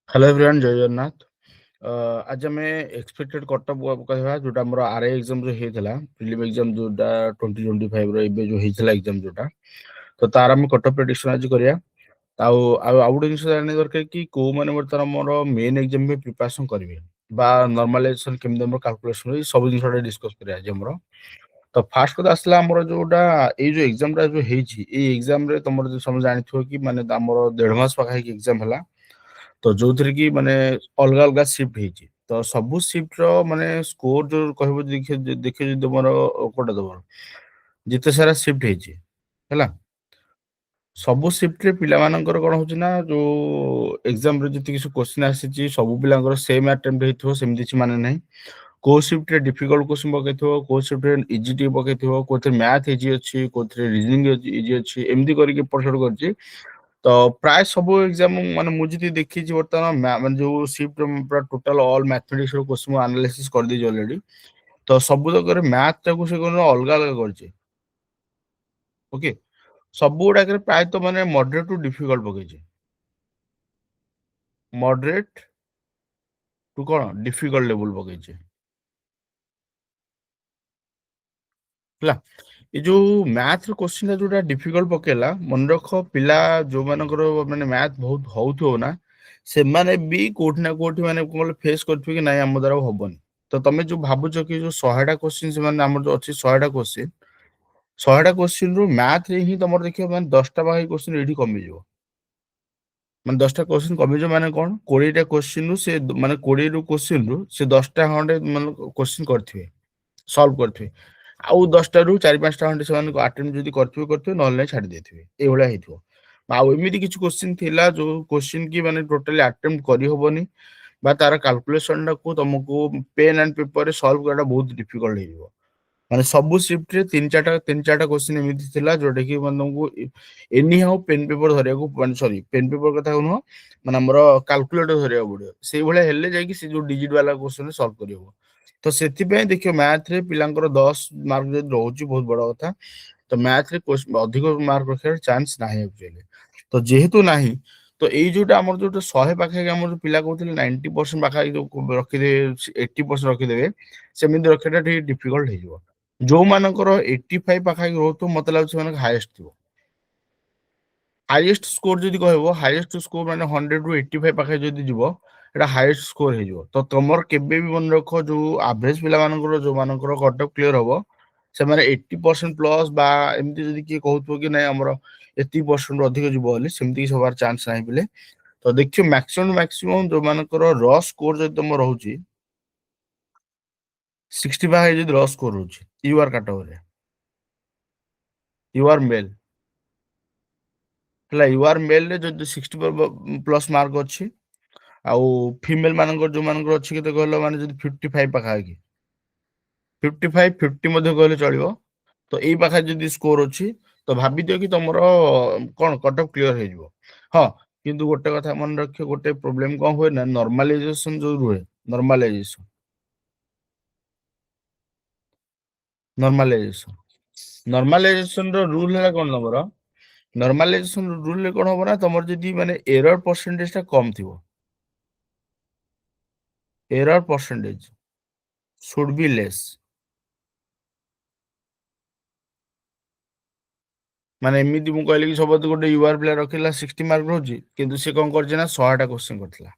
Hello everyone जय जगन्नाथ। आज आम एक्सपेक्टेड कटअप कहवा जोटा आम आरआई एग्जाम जो होता प्रिलिम एग्जाम जोटा 2025 जो होता एग्जाम जोटा तो तार आम कटअप प्रेडिक्शन आज करिया। आउ गोटे जिन जाना दरकार कि कौ मैंने बर्तमान मोर मेन एग्जाम प्रिपरेशन करेंगे बा नॉर्मलाइजेशन केमती कैलकुलेशन सब जिन डिस्कस करिया आज हमर। तो फास्ट कथा आसला आमर जोटा ये जो एग्जाम जो होती एग्जाम तुम सब जानी कि माने आमर 1.5 मास पाखापाखि एग्जाम है। तो जो थी कि माने अलग अलग सिफ्ट होती तो सबू सिफ्ट माने स्कोर जो कह देखे देखे तुम कोटा तुम जिते सारा सिफ्ट होती है सबू सिफ्ट रे पिला मानकर कौन होची ना जो एग्जाम रे जति किछु क्वेश्चन आसी सब पिलांकर सेम अटेम्प्ट हेथिबो सेमि କିଛି ମାନେ ନାହିଁ। को शिफ्ट रे डिफिकल्ट क्वेश्चन पकेइथिबो को शिफ्ट रे इजी टी पकेइथिबो कोथे मैथ इजी अछि कोथे रीजनिंग इजी अछि एमदी करके पढ़छड़ करछि। तो प्राय सब एग्जाम माने मु जति देखि बर्तमान माने जो शिफ्ट पूरा टोटल ऑल मैथमेटिक्स रो क्वेश्चन एनालिसिस कर दी ऑलरेडी। तो सब तक मैथ टाको से कोन अलग अलग करछि। ओके सब गुडा प्राय तो माने मॉडरेट टू डिफिकल्ट पकेछि मॉडरेट टू कौन डिफिकल्ट लेवल पकेछि ହେଲା। ये जो मैथ क्वेश्चन जोटा डिफिकल्ट पकेला मन रख पिला जो मानकर माने मैथ बहुत होउथो ना से माने भी कोठी ना कोठी माने कोन फेस करथि कि नाही हम द्वारा होबनी। तो तमे जो भाबुछ कि जो 100टा क्वेश्चन से माने हमर जो अछि 100टा क्वेश्चन 100टा क्वेश्चन रु मैथ रे ही तमर देखियो माने 10टा बाकी क्वेश्चन एठी कमी जिवो। ମାନେ 10ଟା क्वेश्चन कमिଯିବ ମାନେ କଣ 20ଟା क्वेश्चन रु से ମାନେ 20 ରୁ क्वेश्चन रु से 10ଟା खंडे ମାନେ क्वेश्चन करथिबे सॉल्व करथिबे ଆଉ 10ଟା ରୁ 4-5ଟା खंडे ସେମାନେ अटेम्प्ट जदी करथिबे करथिबे नहले नाही छाडी देथिबे ए भଳିଆ हेथिबो। ଆଉ ଏମିତି କିଛି क्वेश्चन ଥିଲା ଯୋଉ क्वेश्चन की ମାନେ टोटली अटेम्प्ट କରି होबनी बा तार कैलकुलेशन टाको तुमको पेन एंड पेपर रे सॉल्व करना बहुत डिफिकल्ट हेजिवो। ମାନେ ସବୁ शिफ्ट रे 3-4ଟା क्वेश्चन एମିତି ଥିଲା जोटा कि ମାନେ तुमको एनी हाउ पेन पेपर धरियाको ମାନେ सॉरी पेन पेपर କଥା नुह ମାନେ हमर कैलकुलेटर धरियाको पड़ियो सेई भଳିया हेले जाय कि से जो डिजिट वाला क्वेश्चन सॉल्व करियो। तो सेति पे देखियो मैथ रे पिलांकर 10 मार्क जदी रहउची बहुत बड़ कथा। तो मैथ रे अधिक मार्क रखियार चांस नाही एक्चुअली। तो जेहेतु नाही तो एई जोटा हमर जोटा 100 पाखे हमर पिला कहउथिले 90% पाखा जो रखि दे 80% रखि देबे सेमिति रखियाटा ठीक डिफिकल्ट हेजिवो। जो मानकर 85 पाखापाखि रहउथो मते लागु सेमान हाईएस्ट थिबो। हाईएस्ट स्कोर जदि कहबो हाईएस्ट स्कोर माने 100 रु 85 पाखे जदि जिवो एटा हाईएस्ट स्कोर हेजिवो। तो तमर केबे भी मन रखो जो एवरेज पिला मानकर जो मानकर कटअप क्लियर हबो से माने 80% प्लस बा एमति जदि की कहउथबो कि नै हमर 80% रु अधिक जिवो बोली सेमति सबार चांस नाही बिले। तो देखियो मैक्सिमम जो मानकर र स्कोर जदि तम रहउची 60 पाखे जदि र स्कोर रहउची U R category U R male ହେଲା यू आर मेल रे जदि 60 प्लस मार्क अछि आउ फीमेल मानकर जो मानकर अछि केते कहलो माने जदि 55 पाखा कि 55 50 मध्ये कहले चलिबो। तो एई पाखा जदि स्कोर अछि तो भाबि दियो कि तमरो कोन कटअप क्लियर हे जिवो। हां किंतु गोटे कथा मन रखियो गोटे प्रॉब्लम कोन होय ना नॉर्मलाइजेशन जो रुहे नॉर्मलाइजेशन नॉर्मलाइजेशन नॉर्मलाइजेशन रो रूल है कोन नंबर नॉर्मलाइजेशन रूल रे कोन होबो ना तमर जदि माने एरर परसेंटेज ता कम थिबो error percentage should be less माने एमिति मु कहले कि सबत गोटे यूआर प्लेयर रखिला 60 मार्क रहउची किंतु से कोन करजे ना 100टा क्वेश्चन करथिला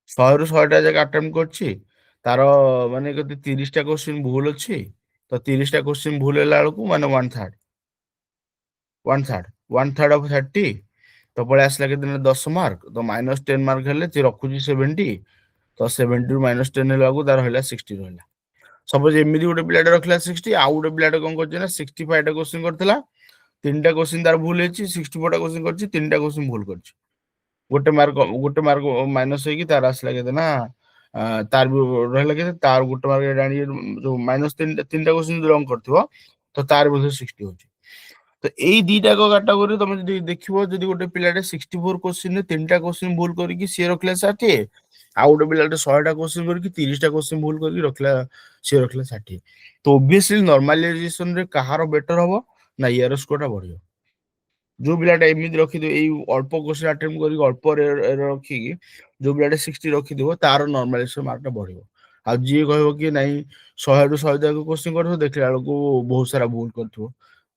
100 रु 100टा जगह अटेम्प्ट करछि तार माने कते 30टा क्वेश्चन भूल अछि। तो 30टा क्वेश्चन भूल हैला बेलकु माने 1/3 ऑफ 30 तो पळे आसला केते 10 मार्क तो -10 मार्क हेले ती रखुची 70 तो 70 रु -10 हेला को तार हैला 60 रहला। सपोज एमिति गोटे पिलाटे रखला 60 आउ गोटे पिलाटे कोन करजे ना 65 टा क्वेश्चन करथिला 3टा क्वेश्चन तार भूल हेछि 64 टा क्वेश्चन करछि 3टा क्वेश्चन भूल करछि गोटे मार्क माइनस होई कि तार आसला केते ना तार भी रहला केते तार गोटे मार्क डाणी जो -3टा क्वेश्चन रंग करथिबो तो तार भी 60 होछि। तो एई दीटा को कैटेगरी तमे जदि देखिबो जदि गोटे पिलाटे 64 क्वेश्चन रे 3टा क्वेश्चन भूल करिकि से रखला 60 आउ गोटे पिलाटे 100टा क्वेश्चन करिकि 30टा क्वेश्चन भूल करिकि रखला से रखला 60। तो ऑब्वियसली नॉर्मलाइजेशन रे कहारो बेटर हबो ना यार स्कोर टा बढ़ियो जो पिलाटा एमती रखिदिव एई अल्प क्वेश्चन अटेम्प्ट करिक अल्प एरर रखिकी जो पिलाटा 60 रखिदिव तार नॉर्मलाइजेशन मार्कटा बढ़िबो। आ जी कहबो कि नहीं 100 रु 100 तक क्वेश्चन करथो देखला बेलको बहुत सारा भूल करथो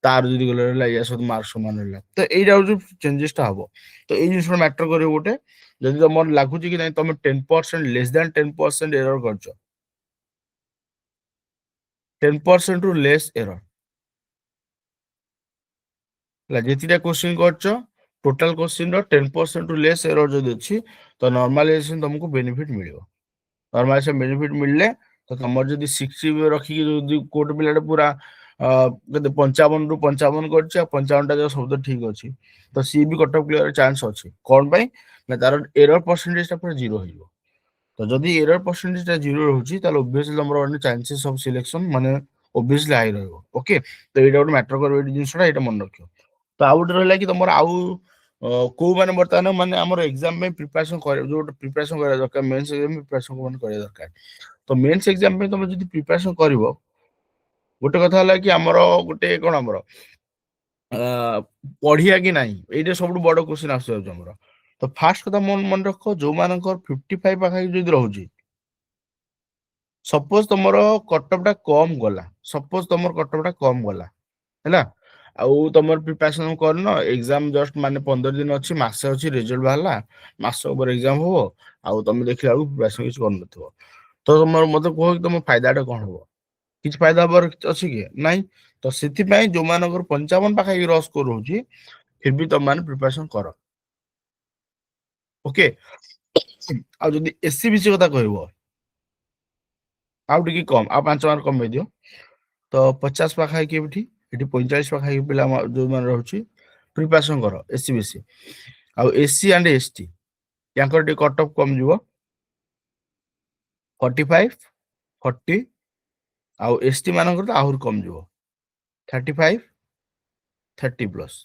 तार जदि गले रहला या सब मार्क समान रहला तो एइटा जो चेंजेसटा हबो तो एइ जिनिसटा मैटर करिवो गोटे जदि तमर लागुची कि नहीं तमे 10% लेस देन 10% एरर करछो 10% रु लेस एरर जेतिटा क्वेश्चन करछो टोटल क्वेश्चन रो 10% रु लेस एरर जदि अछि तो नॉर्मलाइजेशन तुमको बेनिफिट मिलियो नॉर्मलाइजेशन बेनिफिट मिलले तो तमर जदि 60 रखी जदि कोड पिलाटे पूरा कते 55 रु 55 करछि आ 55 टा जो शब्द ठीक अछि तो सी भी कट ऑफ क्लियर चांस अछि कोन पई ना तार एरर परसेंटेज ता पूरा जीरो होइबो तो जदि एरर परसेंटेज ता जीरो रहउछि ताले ऑब्वियसली हमर माने चांसेस ऑफ सिलेक्शन माने ऑब्वियसली हाई रहइबो ओके तो एटा मैटर करबो एटी जिंसटा एटा मन रखियो तो आउट रहला कि तमर आउ को माने बर्तमान माने हमर एग्जाम में प्रिपरेशन करे जो प्रिपरेशन करे दरकार मेंस एग्जाम में प्रिपरेशन कोन करे दरकार तो मेंस एग्जाम में तुम जदि प्रिपरेशन करिवो गोटे कथा होला कि हमर गोटे कोन हमर पढ़िया कि नहीं एइटे सब बड़ क्वेश्चन आसे हमर तो फास्ट कथा मन मन रखो जो मानकर 55 पाखा जदि रहउछि सपोज तुमर कटअप टा कम गला सपोज तुमर कटअप टा कम गला हैला आउ तुमर प्रिपरेशन करन एग्जाम जस्ट माने 15 दिन अछि मासे अछि रिजल्ट बाहला मास ऊपर एग्जाम हो आउ तुम देखला प्रिपरेशन किछ करन नथो तो तुमर मते कहो कि तुम फायदाटा कोन हो किछ फायदा बर अछि कि नहीं तो सिथि पई जो मानकर 55 पाखा रस को रहउछि फिर भी तुम मान प्रिपरेशन करो ओके आ जदि एससीबीसी कथा कहबो आउ टिके कम आ 5 मार्क कम दियो तो 50 पाखा के बिठी एठी 45 पाखा के पिला जो मान रहउछि प्रिपरेशन करो एससीबीसी आ एससी एंड एसटी यांकर टी कट ऑफ कम जीवो 45 40 आ एसटी मानकर तो आहुर कम जीवो 35 30 प्लस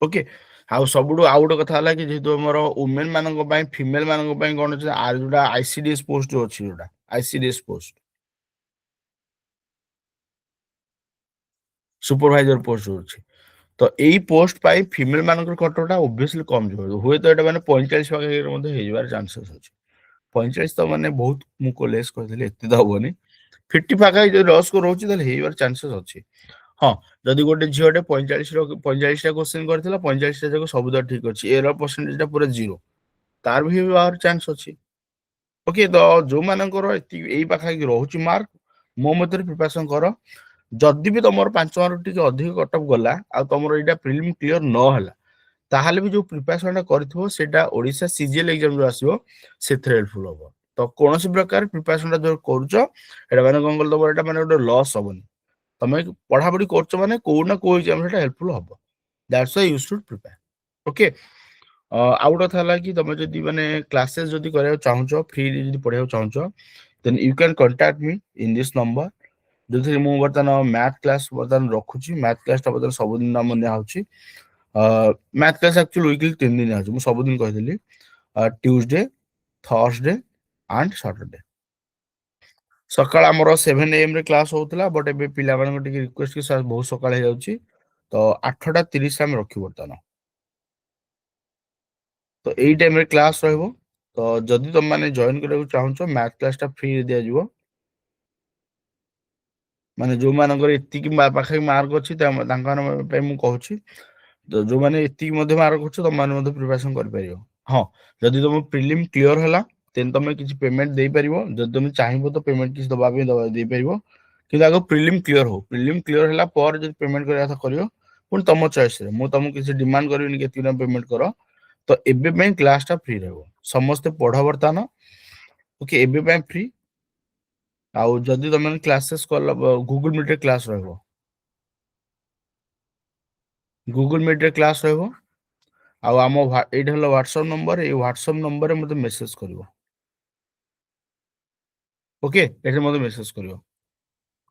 ओके हाउ सबुडु आउट कथा हला कि जेतु हमर वुमेन मानक पई फीमेल मानक पई कोन छै आर जोडा आईसीडीएस पोस्ट जो अछि जोडा आईसीडीएस पोस्ट सुपरवाइजर पोस्ट जो अछि तो एई पोस्ट पाई फीमेल मानकर कटोटा ऑब्वियसली कम जो हुए तो एटा माने 45 पाके के मध्ये हे जबार चांसेस अछि 45 तो माने बहुत मुको लेस कर देले एते दबोनी 50 पाका जो लॉस को रहउछि तले हेबार चांसेस अछि हां जदि गोटे झियोटे 45 रो 45 टा क्वेश्चन करथिला 45 टा जको सब द ठीक अछि एरर परसेंटेज टा पूरा जीरो तार भी हेबार चांस अछि ओके तो जो मानकर एई पाखा कि रहउछि मार्क मो मते प्रिपरेशन करो जदि भी तमर 5 मार्क टिके अधिक कट ऑफ गला आ तमर एटा प्रीलिम क्लियर न हला ताहाले भी जो प्रिपरेशन करथिबो सेटा ओडिसा सीजीएल एग्जाम जो आसीबो सेथरे हेल्पफुल होबो तो कोनोसी प्रकार प्रिपरेशन जो करछो एटा माने कोन गल एटा माने ओडे लॉस होबनी तमे पढ़ा पढ़ी करछो माने को ना को एग्जाम सेटा हेल्पफुल होबो that's why you should prepare okay out था ला कि तमे जदी माने क्लासेस जदी करे चाहछो फ्री जदी पढ़े चाहछो then you can contact me in this number जोथि मु बर्तन मैथ क्लास बर्तन रखुची मैथ क्लास ता बर्तन सब दिन नाम ने आउची मैथ क्लास एक्चुअली वीकली 3 दिन आउची मु सब दिन कहि देली ट्यूसडे थर्सडे एंड सैटरडे सकाळ हमरो 7 एएम रे क्लास होतला बट एबे पिला मानक टिके रिक्वेस्ट कि सर बहुत सकाळ हे जाउची तो 8:30 हम रखी बर्तन तो एई टाइम रे क्लास रहबो तो जदि तुम माने जॉइन करे चाहछो मैथ क्लास ता फ्री दिया जिवो माने जो मानकर एति कि पाखे मार्क अछि तांकर पे मु कहूची तो जो माने एति मध्ये मार्क अछि त माने मध्ये प्रिपरेशन कर परियो हां जदि तुम प्रीलिम क्लियर हला तेन तुम किछि पेमेंट दे परिवो जदि तुम चाहिबो तो पेमेंट किछि दबा भी दे परिवो कि आगो प्रीलिम क्लियर हला पर जदि पेमेंट करिया था करियो पुन तम चॉइस रे मु तुम किछि डिमांड करबिनी केति ना पेमेंट करो तो एबे पे क्लास ता फ्री रहबो समस्त पढ वर्तमान ओके एबे पे फ्री आउ जदि तुम क्लासेस कर गूगल मीट रे क्लास रहबो गूगल मीट रे क्लास रहबो आउ आमो एटा hello WhatsApp number A WhatsApp number रे मते मेसेज करिवो ओके एटा मते मेसेज करिवो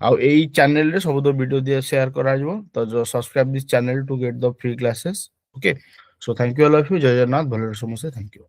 आउ एई चैनल रे सब दो वीडियो दिया शेयर करा जिवो तो जो subscribe this channel to get the free classes okay so thank you all of you जय जगन्नाथ भले समस्या थैंक यू